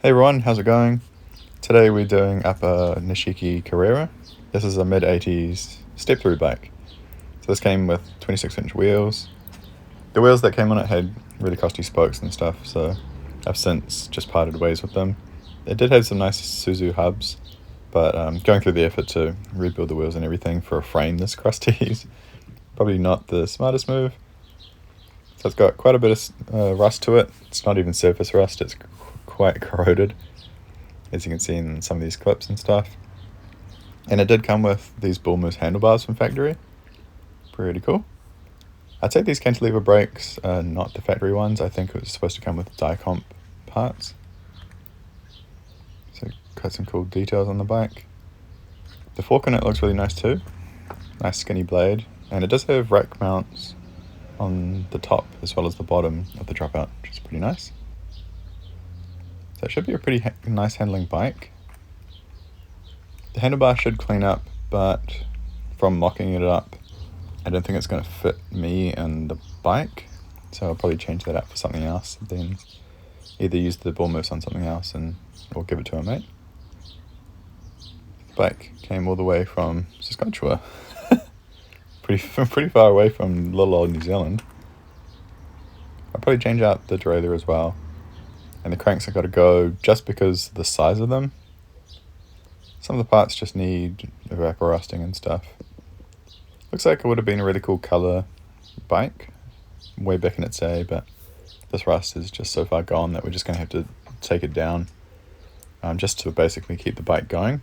Hey everyone, how's it going? Today we're doing up a Nishiki Carrera. This is a mid-80s step-thru bike. So this came with 26-inch wheels. The wheels that came on it had really costly spokes and stuff, so I've since just parted ways with them. It did have some nice Suzu hubs, but going through the effort to rebuild the wheels and everything for a frame this crusty is probably not the smartest move. So it's got quite a bit of rust to it. It's not even surface rust, it's quite corroded, as you can see in some of these clips and stuff. And it did come with these bull moose handlebars from factory. Pretty cool. I'd say these cantilever brakes are not the factory ones. I think it was supposed to come with die comp parts. So got some cool details on the bike. The fork on it looks really nice too. Nice skinny blade. And it does have rack mounts on the top as well as the bottom of the dropout, which is pretty nice. So it should be a pretty nice handling bike. The handlebar should clean up, but from mocking it up, I don't think it's going to fit me and the bike. So I'll probably change that out for something else, then either use the bull moose on something else or give it to a mate. The bike came all the way from Saskatchewan. pretty far away from little old New Zealand. I'll probably change out the derailleur as well. And the cranks have got to go just because of the size of them. Some of the parts just need evaporusting and stuff. Looks like it would have been a really cool colour bike way back in its day, but this rust is just so far gone that we're just going to have to take it down just to basically keep the bike going.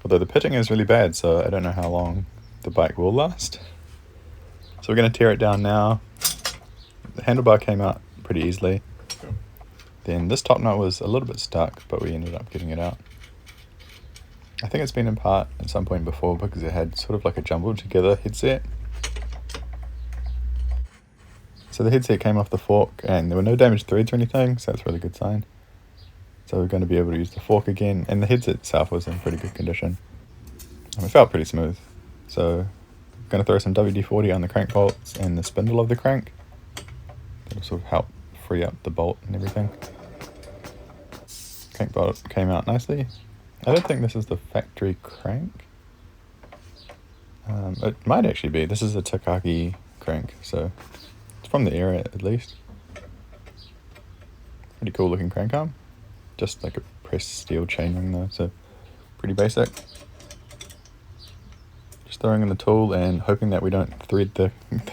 Although the pitting is really bad, so I don't know how long the bike will last. So we're going to tear it down now. The handlebar came out pretty easily. Then this top nut was a little bit stuck, but we ended up getting it out. I think it's been in part at some point before because it had sort of like a jumbled together headset. So the headset came off the fork and there were no damaged threads or anything, so that's a really good sign. So we're going to be able to use the fork again, and the headset itself was in pretty good condition. And it felt pretty smooth. So I'm going to throw some WD-40 on the crank bolts and the spindle of the crank. That'll sort of help free up the bolt and everything. Crank bolt came out nicely. I don't think this is the factory crank. It might actually be. This is a Takagi crank, so it's from the era at least. Pretty cool looking crank arm. Just like a pressed steel chainring though, so pretty basic. Just throwing in the tool and hoping that we don't thread the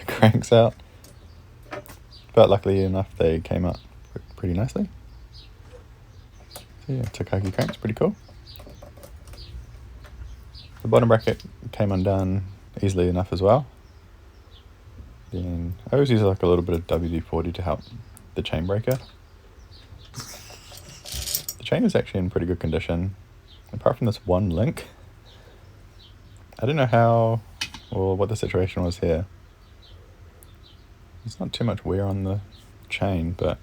cranks out. But luckily enough, they came out pretty nicely. So yeah, Takagi crank's pretty cool. The bottom bracket came undone easily enough as well. Then I always use like a little bit of WD-40 to help the chain breaker. The chain is actually in pretty good condition, apart from this one link. I don't know how or what the situation was here. There's not too much wear on the chain, but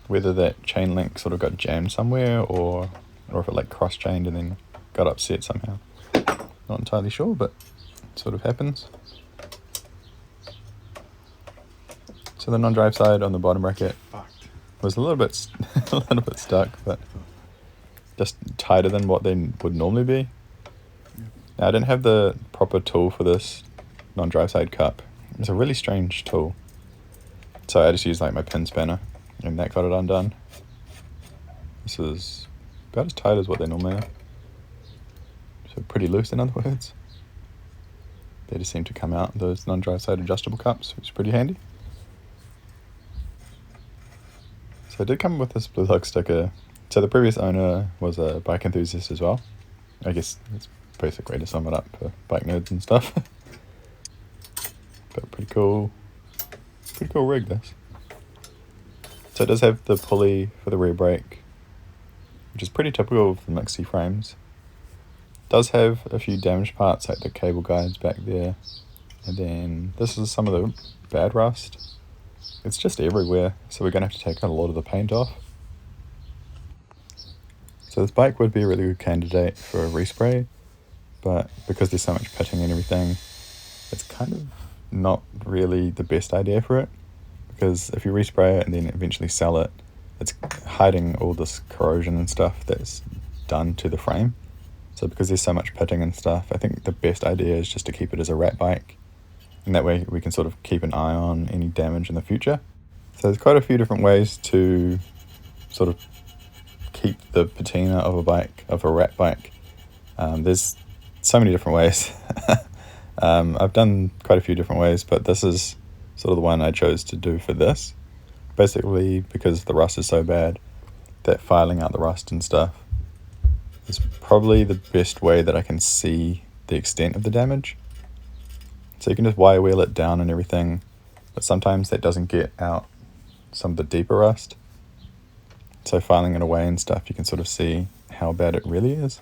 whether that chain link sort of got jammed somewhere or if it like cross-chained and then got upset somehow. Not entirely sure, but it sort of happens. So the non-drive side on the bottom bracket was a little bit stuck, but just tighter than what they would normally be. Now I didn't have the proper tool for this non-drive side cup. It's a really strange tool. So I just used like my pin spanner and that got it undone. This is about as tight as what they normally are. So pretty loose in other words. They just seem to come out, those non-drive side adjustable cups, which is pretty handy. So it did come with this blue lug sticker. So the previous owner was a bike enthusiast as well. I guess it's a basic way to sum it up for bike nerds and stuff. But pretty cool rig this. So it does have the pulley for the rear brake, which is pretty typical of the Mixie frames. Does have a few damaged parts like the cable guides back there, and then this is some of the bad rust. It's just everywhere, so we're going to have to take out a lot of the paint off. So this bike would be a really good candidate for a respray, but because there's so much pitting and everything, it's kind of not really the best idea for it, because if you respray it and then eventually sell it, it's hiding all this corrosion and stuff that's done to the frame. So because there's so much pitting and stuff, I think the best idea is just to keep it as a Ratbike, and that way we can sort of keep an eye on any damage in the future. So there's quite a few different ways to sort of keep the patina of a Ratbike. There's so many different ways. I've done quite a few different ways, but this is sort of the one I chose to do for this. Basically, because the rust is so bad, that filing out the rust and stuff is probably the best way that I can see the extent of the damage. So you can just wire wheel it down and everything, but sometimes that doesn't get out some of the deeper rust. So filing it away and stuff, you can sort of see how bad it really is.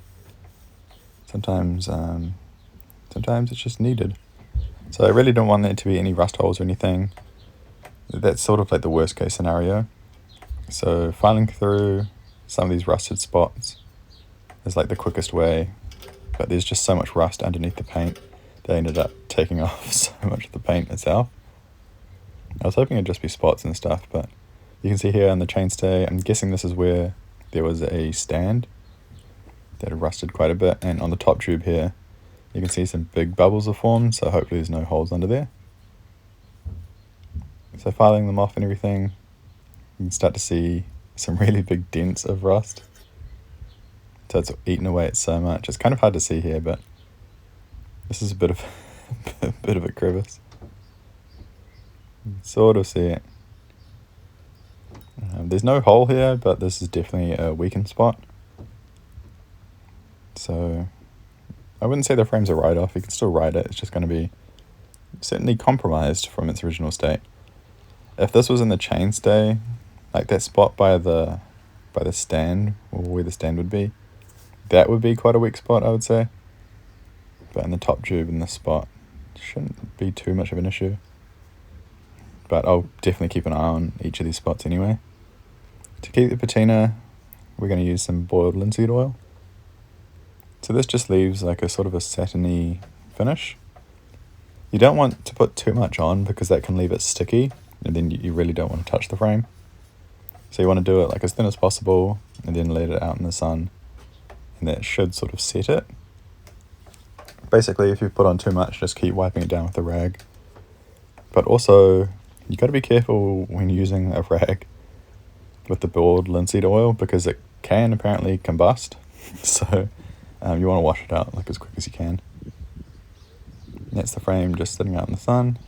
Sometimes it's just needed. So I really don't want there to be any rust holes or anything. That's sort of like the worst case scenario. So filing through some of these rusted spots is like the quickest way, but there's just so much rust underneath the paint that I ended up taking off so much of the paint itself. I was hoping it'd just be spots and stuff, but you can see here on the chainstay, I'm guessing this is where there was a stand that had rusted quite a bit, and on the top tube here you can see some big bubbles have formed, so hopefully there's no holes under there. So filing them off and everything, you can start to see some really big dents of rust. So it's eaten away at so much. It's kind of hard to see here, but this is a bit of a bit of a crevice. You can sort of see it. There's no hole here, but this is definitely a weakened spot. So I wouldn't say the frame's a write-off. You can still ride it. It's just going to be certainly compromised from its original state. If this was in the chainstay, like that spot by the stand, or where the stand would be, that would be quite a weak spot, I would say. But in the top tube in this spot, shouldn't be too much of an issue. But I'll definitely keep an eye on each of these spots anyway. To keep the patina, we're going to use some boiled linseed oil. So this just leaves like a sort of a satiny finish. You don't want to put too much on because that can leave it sticky, and then you really don't want to touch the frame. So you want to do it like as thin as possible and then let it out in the sun, and that should sort of set it. Basically, if you put on too much, just keep wiping it down with a rag. But also, you got to be careful when using a rag with the boiled linseed oil because it can apparently combust. So you want to wash it out like as quick as you can. And that's the frame just sitting out in the sun.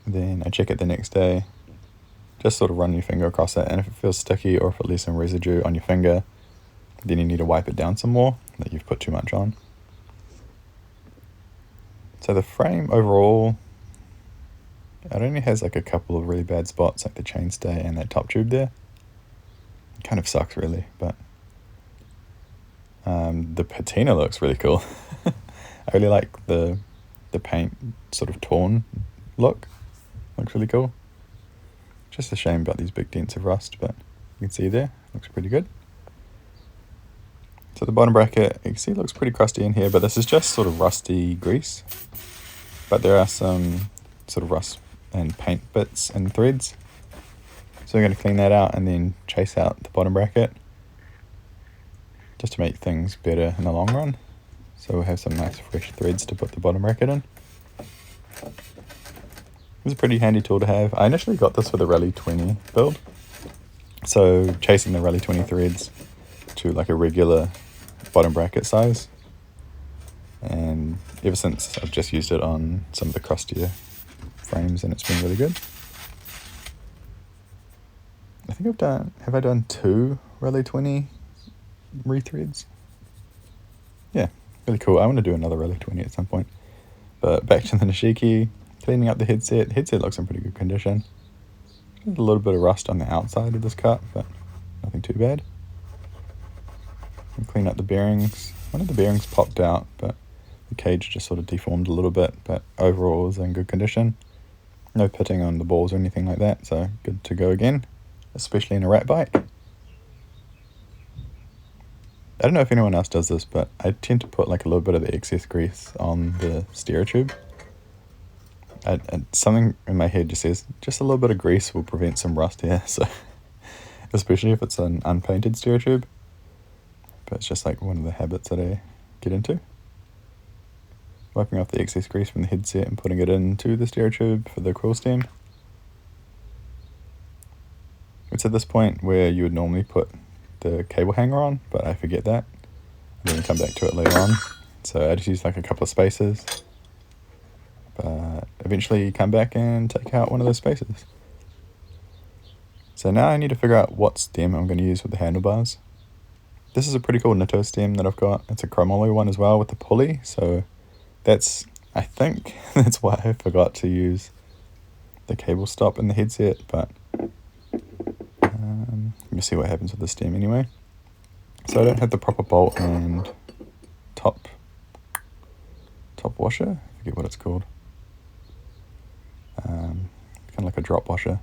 Then I check it the next day. Just sort of run your finger across it, and if it feels sticky or if it leaves some residue on your finger, then you need to wipe it down some more, that you've put too much on. So the frame overall, it only has like a couple of really bad spots, like the chainstay and that top tube there. It kind of sucks really, but the patina looks really cool. I really like the paint sort of torn look. Looks really cool. Just a shame about these big dents of rust, but you can see there, looks pretty good. So the bottom bracket, you can see it looks pretty crusty in here, but this is just sort of rusty grease. But there are some sort of rust and paint bits and threads. So we're going to clean that out and then chase out the bottom bracket, just to make things better in the long run. So we'll have some nice fresh threads to put the bottom bracket in. It's a pretty handy tool to have. I initially got this for the Rally 20 build. So chasing the Rally 20 threads to like a regular bottom bracket size. And ever since, I've just used it on some of the crustier frames and it's been really good. I think have I done 2 Rally 20 rethreads? Yeah, really cool. I want to do another Rally 20 at some point. But back to the Nishiki. Cleaning up the headset. The headset looks in pretty good condition. There's a little bit of rust on the outside of this cut, but nothing too bad. And clean up the bearings. One of the bearings popped out, but the cage just sort of deformed a little bit, but overall is in good condition. No pitting on the balls or anything like that, so good to go again, especially in a Ratbike. I don't know if anyone else does this, but I tend to put like a little bit of the excess grease on the steer tube. Something in my head just says just a little bit of grease will prevent some rust here, so especially if it's an unpainted stereo tube. But it's just like one of the habits that I get into. Wiping off the excess grease from the headset and putting it into the stereo tube for the coil stem. It's at this point where you would normally put the cable hanger on, but I forget that. And then come back to it later on. So I just use like a couple of spacers. But eventually come back and take out one of those spacers. So now I need to figure out what stem I'm going to use with the handlebars. This is a pretty cool Nitto stem that I've got. It's a chromoly one as well with the pulley. So that's, I think, that's why I forgot to use the cable stop in the headset. But we'll see what happens with the stem anyway. So I don't have the proper bolt and top washer. I forget what it's called. Kind of like a drop washer.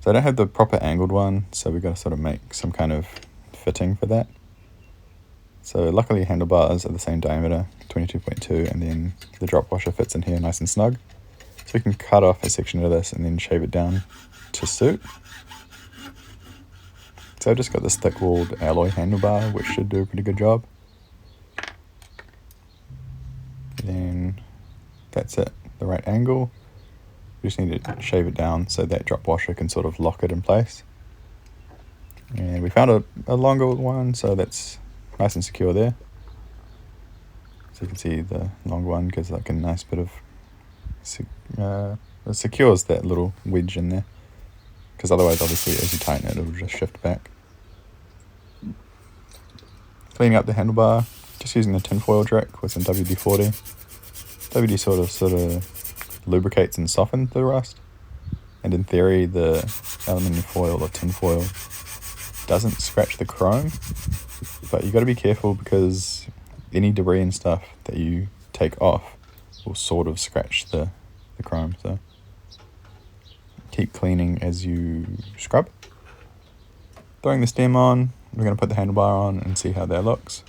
So I don't have the proper angled one, so we've got to sort of make some kind of fitting for that. So luckily handlebars are the same diameter, 22.2, and then the drop washer fits in here nice and snug. So we can cut off a section of this and then shave it down to suit. So I've just got this thick-walled alloy handlebar, which should do a pretty good job. Then that's it, the right angle. We just need to shave it down so that drop washer can sort of lock it in place. And we found a longer one, so that's nice and secure there. So you can see the longer one gives like a nice bit of, it secures that little wedge in there. Because otherwise, obviously, as you tighten it, it'll just shift back. Cleaning up the handlebar, just using the tinfoil trick with some WD-40. WD sort of lubricates and softens the rust. And in theory, the aluminium foil or tinfoil doesn't scratch the chrome. But you got to be careful because any debris and stuff that you take off will sort of scratch the chrome. So keep cleaning as you scrub. Throwing the stem on, we're going to put the handlebar on and see how that looks.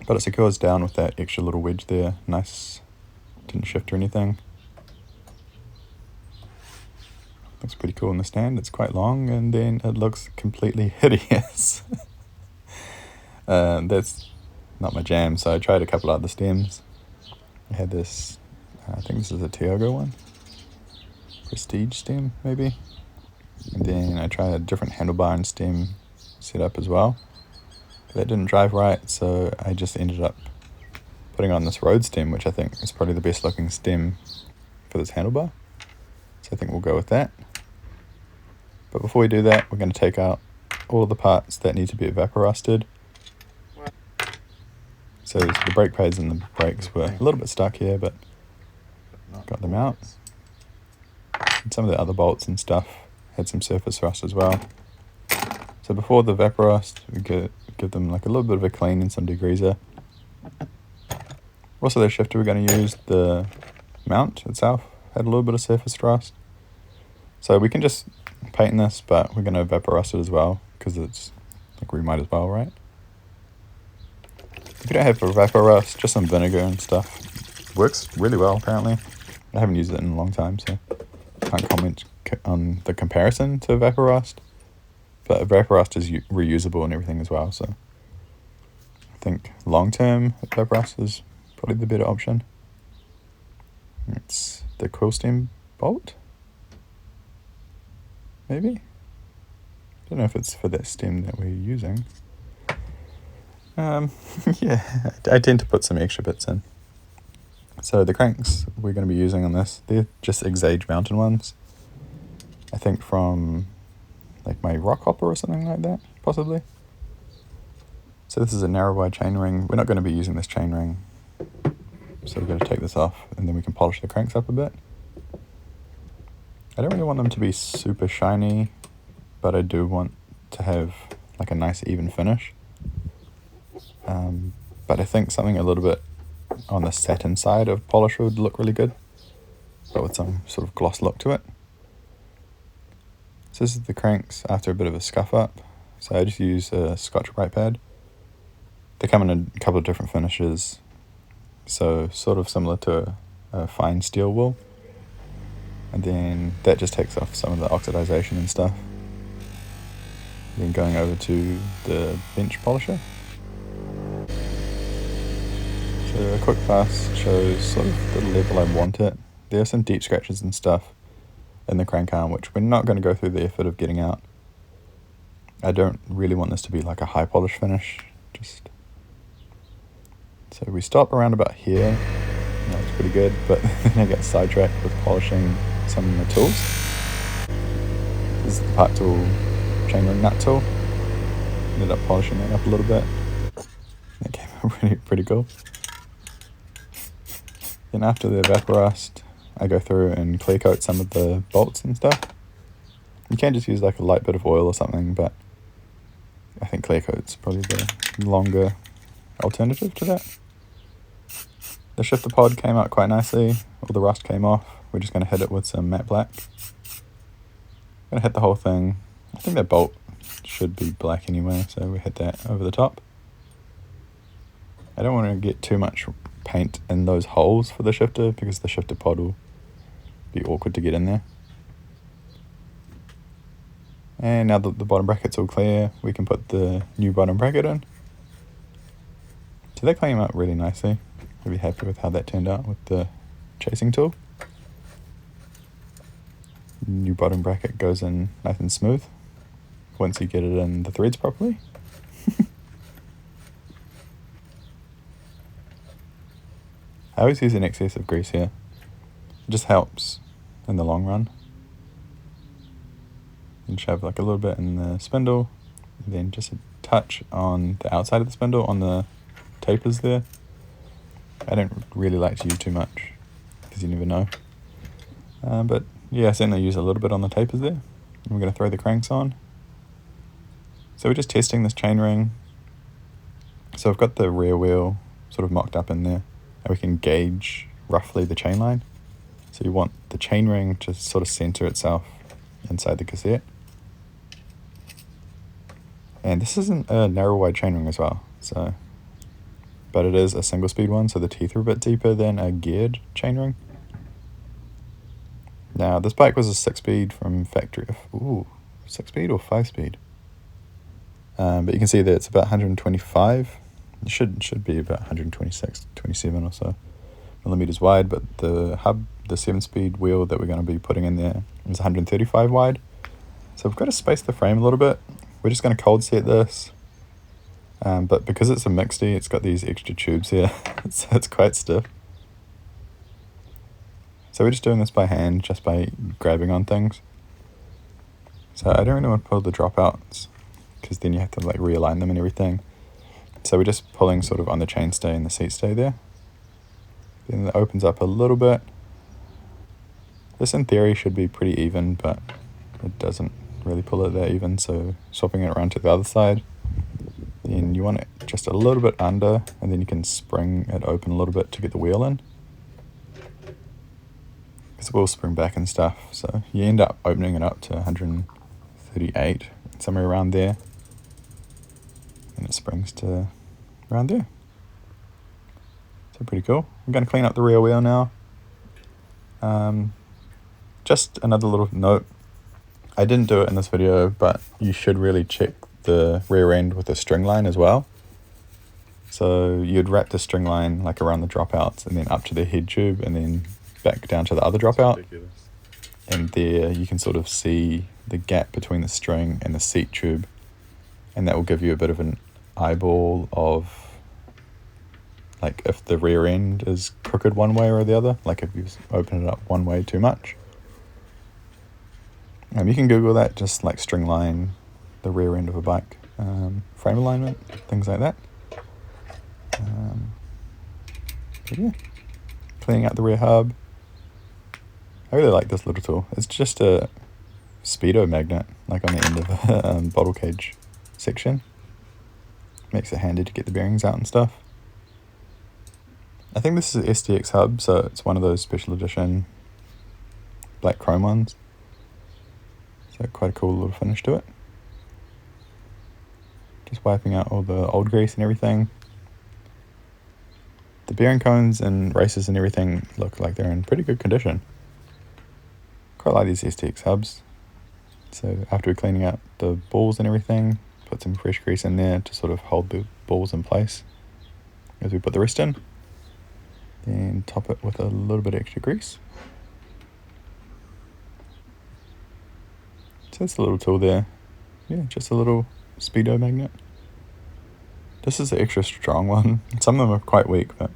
But it secures down with that extra little wedge there. Nice, didn't shift or anything. Looks pretty cool in the stand. It's quite long and then it looks completely hideous. That's not my jam, so I tried a couple other stems. I had this, I think this is a Tiogo one. Prestige stem, maybe. And then I tried a different handlebar and stem setup as well. That didn't drive right, so I just ended up putting on this road stem, which I think is probably the best looking stem for this handlebar. So I think we'll go with that. But before we do that, we're going to take out all of the parts that need to be evaporusted. So the brake pads and the brakes were a little bit stuck here, but got them out. And some of the other bolts and stuff had some surface rust as well. So before the evaporust, we give them like a little bit of a clean and some degreaser. Also the shifter we're going to use, the mount itself had a little bit of surface rust. So we can just paint this, but we're going to evaporust it as well, because it's like we might as well, right? If you don't have evaporust, just some vinegar and stuff. Works really well, apparently. I haven't used it in a long time, so can't comment on the comparison to evaporust. But evaporust is reusable and everything as well, so I think long-term evaporust is probably the better option. It's the coil stem bolt, maybe? I don't know if it's for that stem that we're using. Yeah, I tend to put some extra bits in. So the cranks we're going to be using on this, they're just Exage mountain ones. I think from like my rock hopper or something like that, possibly. So this is a narrow wide chainring. We're not going to be using this chainring. So we're going to take this off and then we can polish the cranks up a bit. I don't really want them to be super shiny, but I do want to have like a nice even finish. But I think something a little bit on the satin side of polish would look really good, but with some sort of gloss look to it. So this is the cranks after a bit of a scuff up. So I just use a Scotch brake pad. They come in a couple of different finishes, so sort of similar to a fine steel wool. And then that just takes off some of the oxidization and stuff. then going over to the bench polisher. So a quick pass shows sort of the level I want it. There are some deep scratches and stuff in the crank arm, which we're not going to go through the effort of getting out. I don't really want this to be like a high polish finish. So we stop around about here. That's pretty good, but then I get sidetracked with polishing some of the tools. This is the part tool chainring nut tool. Ended up polishing that up a little bit. That came out pretty cool. Then after the evaporust, I go through and clear coat some of the bolts and stuff. You can just use like a light bit of oil or something, but I think clear coat's probably the longer alternative to that. The shifter pod came out quite nicely. All the rust came off. We're just going to hit it with some matte black. Going to hit the whole thing. I think that bolt should be black anyway, so we hit that over the top. I don't want to get too much paint in those holes for the shifter because the shifter pod will be awkward to get in there. And now that the bottom bracket's all clear, we can put the new bottom bracket in. So that came out really nicely. Really happy with how that turned out with the chasing tool. New bottom bracket goes in nice and smooth once you get it in the threads properly. I always use an excess of grease here. It just helps in the long run. And shove like a little bit in the spindle, and then just a touch on the outside of the spindle on the tapers there. I don't really like to use too much because you never know. But yeah, I certainly use a little bit on the tapers there. And we're going to throw the cranks on. So we're just testing this chainring. So I've got the rear wheel sort of mocked up in there, and we can gauge roughly the chain line. So you want the chainring to sort of center itself inside the cassette. And this isn't a narrow wide chainring as well, but it is a single speed one, so the teeth are a bit deeper than a geared chainring. Now this bike was a 6-speed from factory. Ooh, 6-speed or 5-speed? But you can see that it's about 125. It should be about 126, 27 or so millimeters wide, but the hub, the 7-speed wheel that we're going to be putting in there is 135 wide. So we've got to space the frame a little bit. We're just going to cold set this. But because it's a mixty, it's got these extra tubes here, so it's quite stiff. So we're just doing this by hand, just by grabbing on things. So I don't really want to pull the dropouts, because then you have to like realign them and everything. So we're just pulling sort of on the chainstay and the seat stay there. Then it opens up a little bit. This in theory should be pretty even, but it doesn't really pull it that even, so swapping it around to the other side. Then you want it just a little bit under, and then you can spring it open a little bit to get the wheel in. Because it will spring back and stuff, so you end up opening it up to 138, somewhere around there. And it springs to around there. So pretty cool. I'm going to clean up the rear wheel now. Just another little note. I didn't do it in this video, but you should really check the rear end with a string line as well. So you'd wrap the string line like around the dropouts and then up to the head tube and then back down to the other dropout. And there you can sort of see the gap between the string and the seat tube, and that will give you a bit of an eyeball of like if the rear end is crooked one way or the other, like if you open it up one way too much. You can Google that, just like string line the rear end of a bike, frame alignment, things like that. But yeah, cleaning out the rear hub. I really like this little tool. It's just a speedo magnet, like on the end of a bottle cage section. Makes it handy to get the bearings out and stuff. I think this is an STX hub, so it's one of those special edition black chrome ones. So quite a cool little finish to it. Just wiping out all the old grease and everything. The bearing cones and races and everything look like they're in pretty good condition. Quite like these STX hubs. So after cleaning out the balls and everything, put some fresh grease in there to sort of hold the balls in place as we put the rest in. Then top it with a little bit of extra grease. So that's a little tool there. Yeah, just a little speedo magnet. This is the extra strong one. Some of them are quite weak, but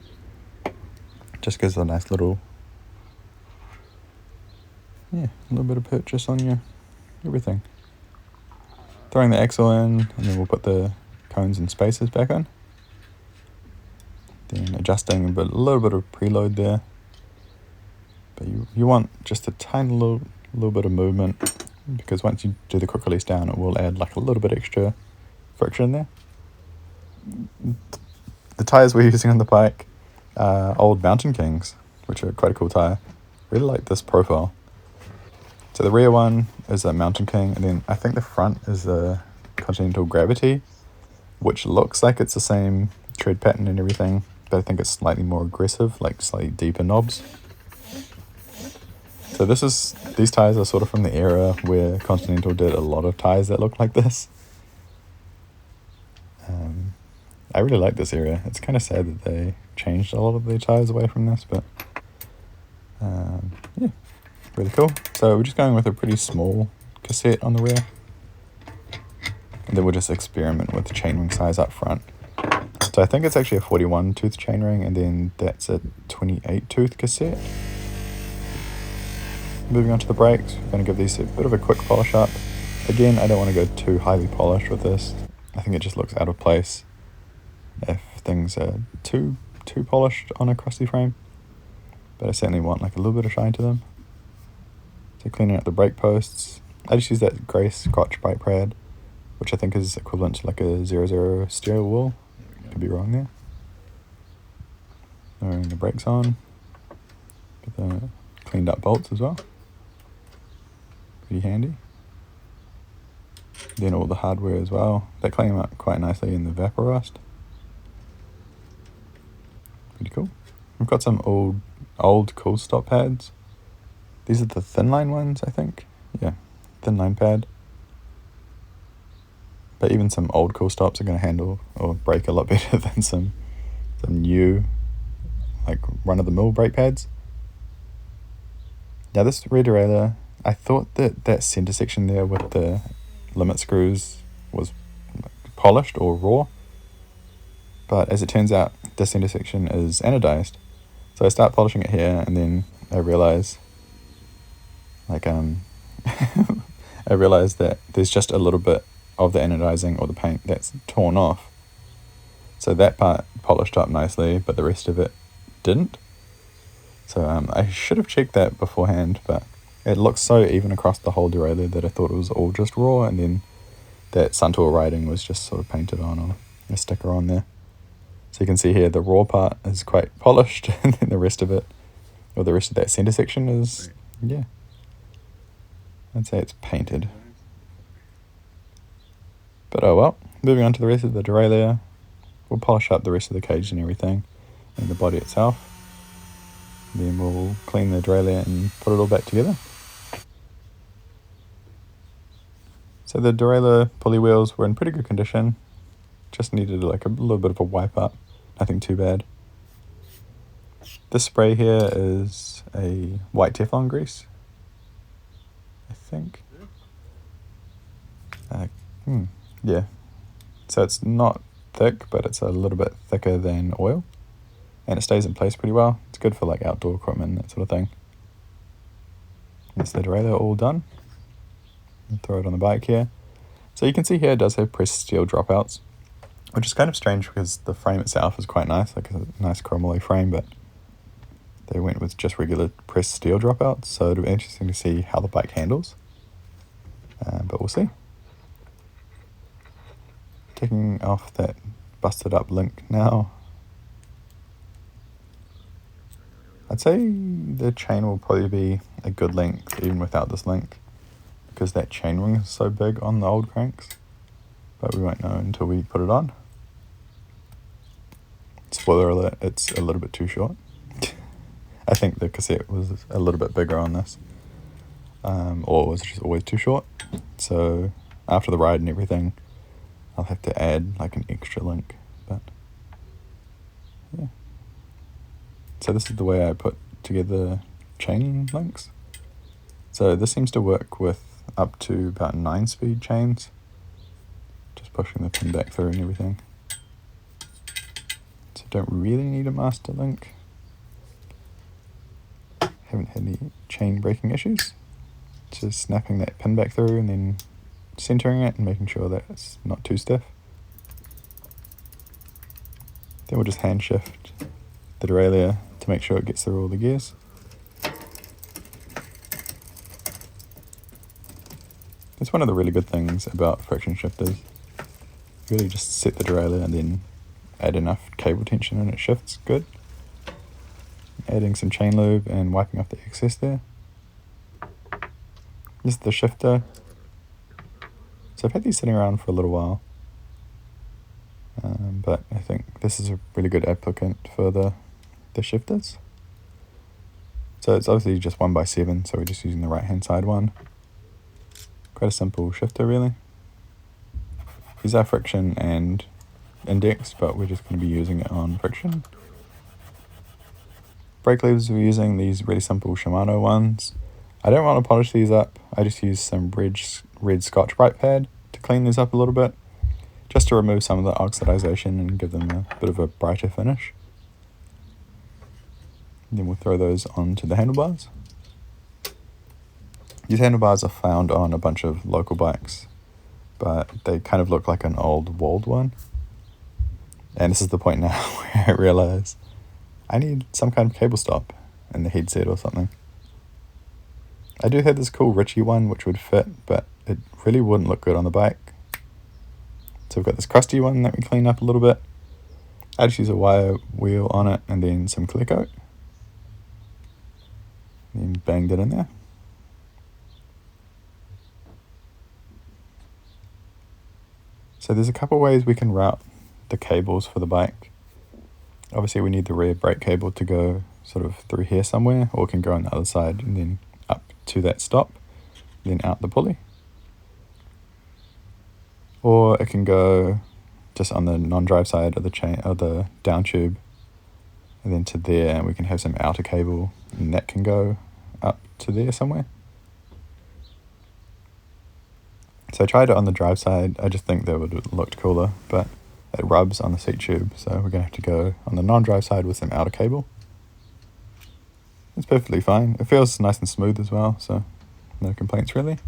just gives a nice little, a little bit of purchase on your everything. Throwing the axle in, and then we'll put the cones and spacers back on. Then adjusting a little bit of preload there. But you want just a tiny little bit of movement, because once you do the quick release down, it will add like a little bit extra friction there. The tyres we're using on the bike are old Mountain Kings, which are quite a cool tyre. Really like this profile. So the rear one is a Mountain King, and then I think the front is a Continental Gravity, which looks like it's the same tread pattern and everything, but I think it's slightly more aggressive, like slightly deeper knobs. So these tyres are sort of from the era where Continental did a lot of tyres that look like this. I really like this area. It's kind of sad that they changed a lot of their tyres away from this, but yeah, really cool. So we're just going with a pretty small cassette on the rear, and then we'll just experiment with the chainring size up front. So I think it's actually a 41 tooth chainring, and then that's a 28 tooth cassette. Moving on to the brakes, we're going to give these a bit of a quick polish up. Again, I don't want to go too highly polished with this. I think it just looks out of place if things are too polished on a crusty frame. But I certainly want like a little bit of shine to them. So cleaning out the brake posts. I just use that grey Scotch brake pad, which I think is equivalent to like a 00 steering wheel. Could be wrong there. Throwing the brakes on. Get the cleaned up bolts as well. Pretty handy. Then all the hardware as well. They clean them up quite nicely in the vapor rust. Pretty cool. We've got some old cool stop pads. These are the thin line ones, I think. Yeah, thin line pad. But even some old cool stops are going to handle or brake a lot better than some new, like run-of-the-mill brake pads. Now this rear derailleur, I thought that center section there with the limit screws was polished or raw, but as it turns out, this center section is anodized. So I start polishing it here, and then I realize, like I realize that there's just a little bit of the anodizing or the paint that's torn off. So that part polished up nicely, but the rest of it didn't. So I should have checked that beforehand, but it looks so even across the whole derailleur that I thought it was all just raw, and then that Suntour writing was just sort of painted on or a sticker on there. So you can see here the raw part is quite polished, and then the rest of it, or the rest of that center section is, yeah, I'd say it's painted. But oh well. Moving on to the rest of the derailleur, we'll polish up the rest of the cage and everything, and the body itself. Then we'll clean the derailleur and put it all back together. So the derailleur pulley wheels were in pretty good condition. Just needed like a little bit of a wipe up. Nothing too bad. This spray here is a white Teflon grease, I think. Yeah. So it's not thick, but it's a little bit thicker than oil. And it stays in place pretty well. It's good for like outdoor equipment, that sort of thing. That's the derailleur all done. I'll throw it on the bike here. So you can see here it does have pressed steel dropouts, which is kind of strange because the frame itself is quite nice, like a nice chromoly frame, but they went with just regular pressed steel dropouts, so it'll be interesting to see how the bike handles. But we'll see. Taking off that busted up link now. I'd say the chain will probably be a good length even without this link, because that chainring is so big on the old cranks, but we won't know until we put it on. Spoiler alert, it's a little bit too short. I think the cassette was a little bit bigger on this. or was just always too short. So after the ride and everything, I'll have to add like an extra link, but yeah. So this is the way I put together chain links. So this seems to work with up to about 9-speed chains. Just pushing the pin back through and everything. So don't really need a master link. Haven't had any chain breaking issues. Just snapping that pin back through and then centering it and making sure that it's not too stiff. Then we'll just hand shift the derailleur to make sure it gets through all the gears. That's one of the really good things about friction shifters. You really just set the derailleur and then add enough cable tension and it shifts good. Adding some chain lube and wiping off the excess there. This is the shifter. So I've had these sitting around for a little while, but I think this is a really good applicant for the shifters. So it's obviously just 1x7, so we're just using the right hand side one. Quite a simple shifter really. These are friction and index, but we're just going to be using it on friction. Brake levers, we're using these really simple Shimano ones. I don't want to polish these up. I just use some red Scotch-Brite pad to clean these up a little bit, just to remove some of the oxidization and give them a bit of a brighter finish. And then we'll throw those onto the handlebars. These handlebars are found on a bunch of local bikes, but they kind of look like an old walled one. And this is the point now where I realize I need some kind of cable stop in the headset or something. I do have this cool Ritchie one which would fit, but it really wouldn't look good on the bike. So we've got this crusty one that we clean up a little bit. I just use a wire wheel on it and then some clear coat. And then banged it in there. So there's a couple ways we can route the cables for the bike. Obviously we need the rear brake cable to go sort of through here somewhere, or it can go on the other side and then up to that stop, then out the pulley. Or it can go just on the non-drive side of the chain, or the down tube, and then to there, and we can have some outer cable and that can go up to there somewhere. So I tried it on the drive side. I just think that would have looked cooler, but it rubs on the seat tube, so we're going to have to go on the non-drive side with some outer cable. It's perfectly fine. It feels nice and smooth as well, so no complaints really.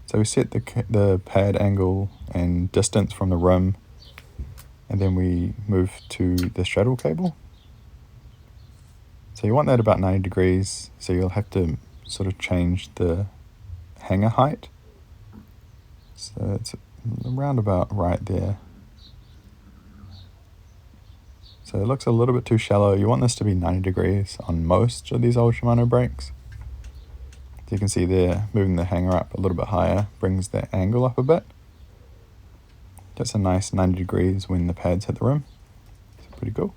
So we set the pad angle and distance from the rim, and then we move to the straddle cable. So you want that about 90 degrees, so you'll have to sort of change the hanger height. So it's around about right there. So it looks a little bit too shallow. You want this to be 90 degrees on most of these old Shimano brakes. So you can see there, moving the hanger up a little bit higher brings the angle up a bit. That's a nice 90 degrees when the pads hit the rim. It's pretty cool.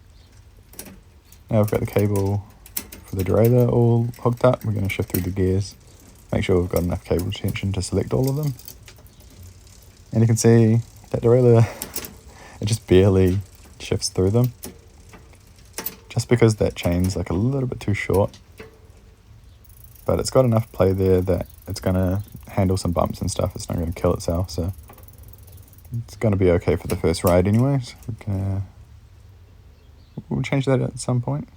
Now we've got the cable for the derailleur all hooked up. We're going to shift through the gears, make sure we've got enough cable tension to select all of them. And you can see that derailleur, it just barely shifts through them. Just because that chain's like a little bit too short. But it's got enough play there that it's going to handle some bumps and stuff. It's not going to kill itself, so it's going to be okay for the first ride anyways. We'll change that at some point.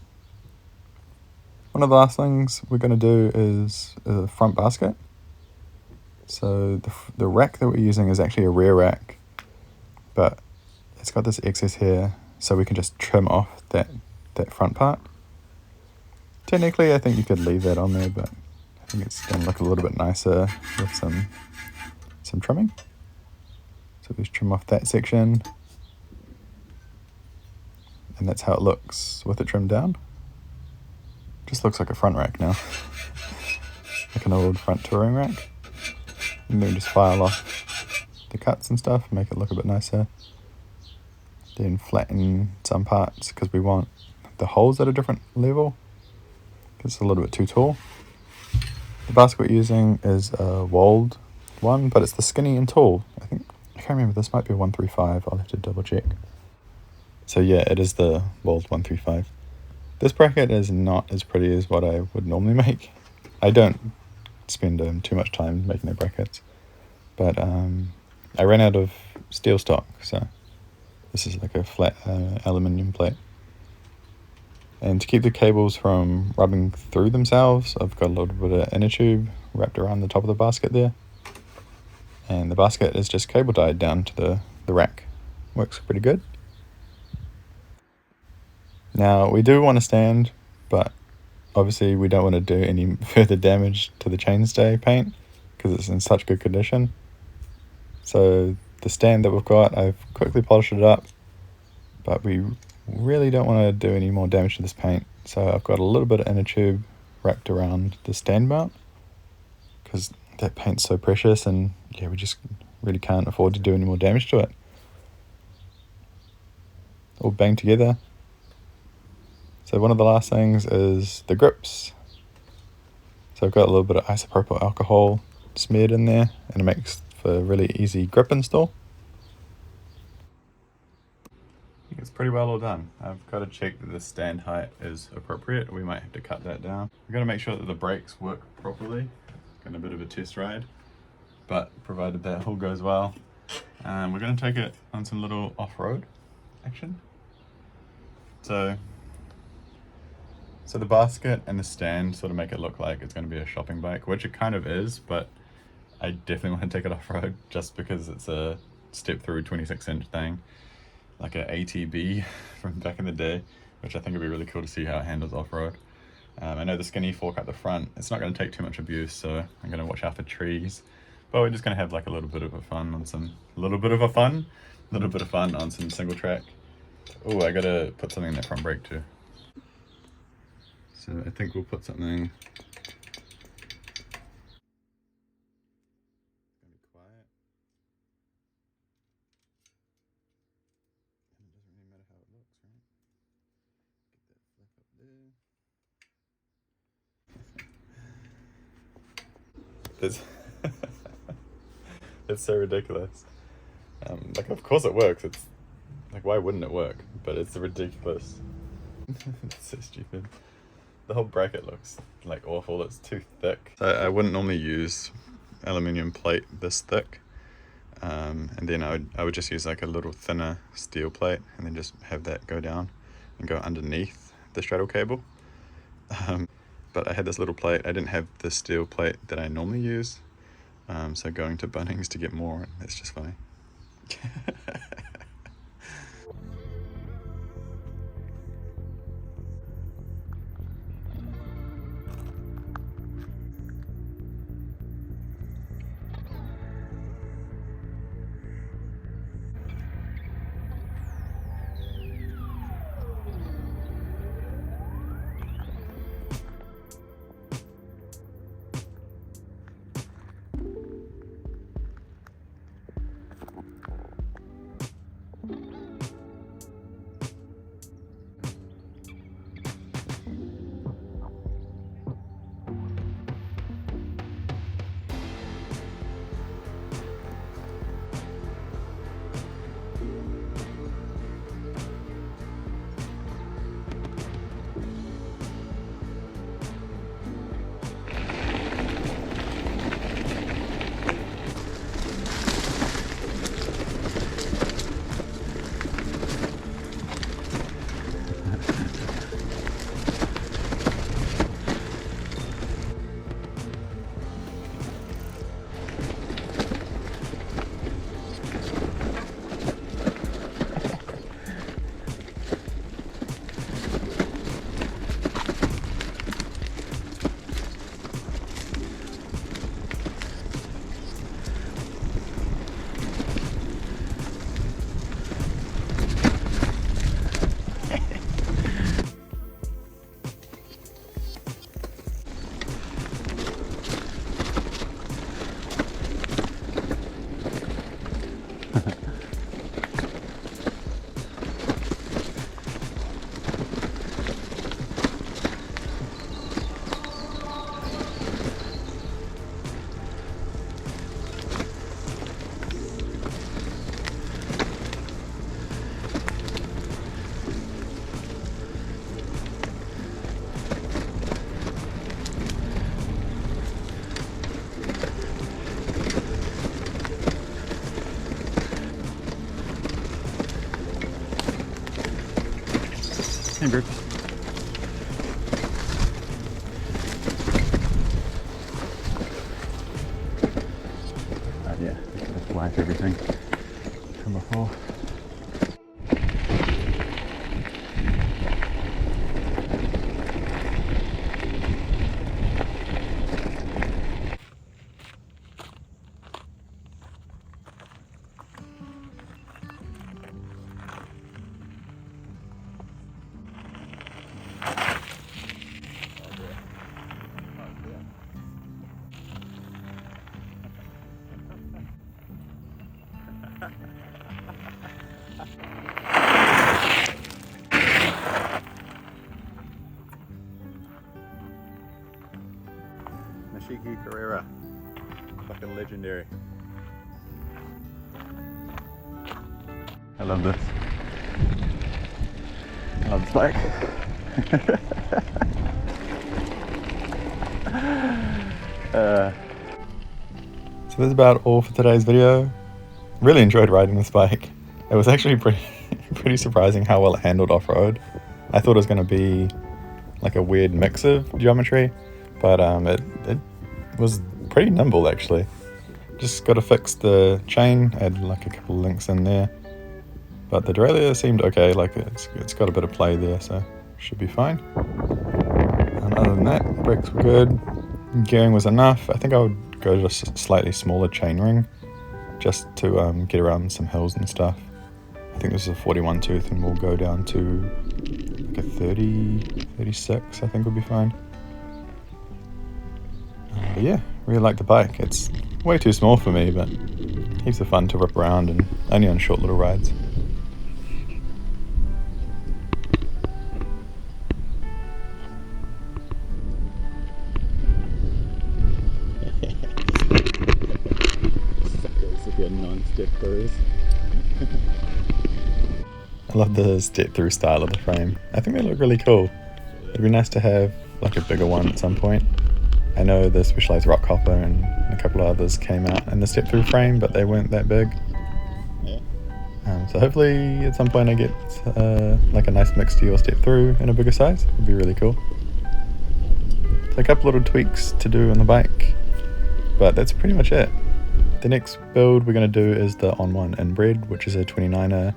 One of the last things we're going to do is a front basket. So the rack that we're using is actually a rear rack, but it's got this excess here, so we can just trim off that front part. Technically, I think you could leave that on there, but I think it's going to look a little bit nicer with some trimming. So just trim off that section, and that's how it looks with it trimmed down. Just looks like a front rack now, like an old front touring rack. And then just file off the cuts and stuff, make it look a bit nicer. Then flatten some parts because we want the holes at a different level. It's a little bit too tall. The basket we're using is a walled one, but it's the skinny and tall. I can't remember, this might be a 135, I'll have to double check. So yeah, it is the walled 135. This bracket is not as pretty as what I would normally make. I don't spend too much time making the brackets, but I ran out of steel stock, so this is like a flat aluminium plate. And to keep the cables from rubbing through themselves, I've got a little bit of inner tube wrapped around the top of the basket there. And the basket is just cable tied down to the rack. Works pretty good. Now, we do want to stand, but obviously we don't want to do any further damage to the chainstay paint because it's in such good condition. So the stand that we've got, I've quickly polished it up, but we really don't want to do any more damage to this paint. So I've got a little bit of inner tube wrapped around the stand mount because that paint's so precious, and yeah, we just really can't afford to do any more damage to it. All banged together. So one of the last things is the grips. So I've got a little bit of isopropyl alcohol smeared in there, and it makes for a really easy grip install. I think it's pretty well all done. I've got to check that the stand height is appropriate. We might have to cut that down. We've got to make sure that the brakes work properly. Got a bit of a test ride, but provided that all goes well, we're going to take it on some little off-road action. So the basket and the stand sort of make it look like it's going to be a shopping bike, which it kind of is, but I definitely want to take it off-road just because it's a Step-thru 26-inch thing, like a ATB from back in the day, which I think would be really cool to see how it handles off-road. I know the skinny fork up the front, it's not going to take too much abuse, so I'm going to watch out for trees. But we're just going to have like a little bit of fun on some single track. Oh, I got to put something in that front brake too. So I think we'll put something. Quiet. It doesn't really matter how it looks, right? Get that flip up there. It's so ridiculous. Like, of course it works. It's like, why wouldn't it work? But it's ridiculous. It's so stupid. The whole bracket looks like awful. It's too thick. So I wouldn't normally use aluminium plate this thick. And then I would just use like a little thinner steel plate and then just have that go down and go underneath the straddle cable. But I had this little plate. I didn't have the steel plate that I normally use. So going to Bunnings to get more, it's just funny. breakfast. Yeah, just wipe everything from before. Nishiki Carrera, fucking legendary. I love this. I love this bike. So that's about all for today's video. Really enjoyed riding this bike. It was actually pretty surprising how well it handled off-road. I thought it was going to be like a weird mix of geometry, but it was pretty nimble actually. Just got to fix the chain, add like a couple links in there, but the derailleur seemed okay. Like it's got a bit of play there, so should be fine. And other than that, brakes were good, gearing was enough. I think I would go to a slightly smaller chain ring just to get around some hills and stuff. I think this is a 41 tooth and we'll go down to like a 30, 36 I think would be fine. But yeah, really like the bike. It's way too small for me, but heaps of fun to rip around and only on short little rides. Suckers if you're non-step-thrus. I love the step-thru style of the frame. I think they look really cool. It'd be nice to have like a bigger one at some point. I know the Specialized Rock Hopper and a couple of others came out in the step-thru frame, but they weren't that big. Yeah. So hopefully at some point I get like a nice mixed deal step-thru in a bigger size. It'd be really cool. So a couple little tweaks to do on the bike, but that's pretty much it. The next build we're going to do is the On1 Inbred, which is a 29er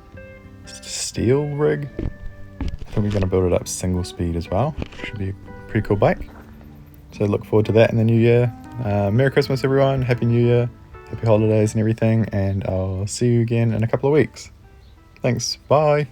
steel rig. I think we're going to build it up single speed as well. Should be a pretty cool bike. So look forward to that in the new year. Merry Christmas everyone, Happy New Year, Happy Holidays and everything, and I'll see you again in a couple of weeks. Thanks, bye.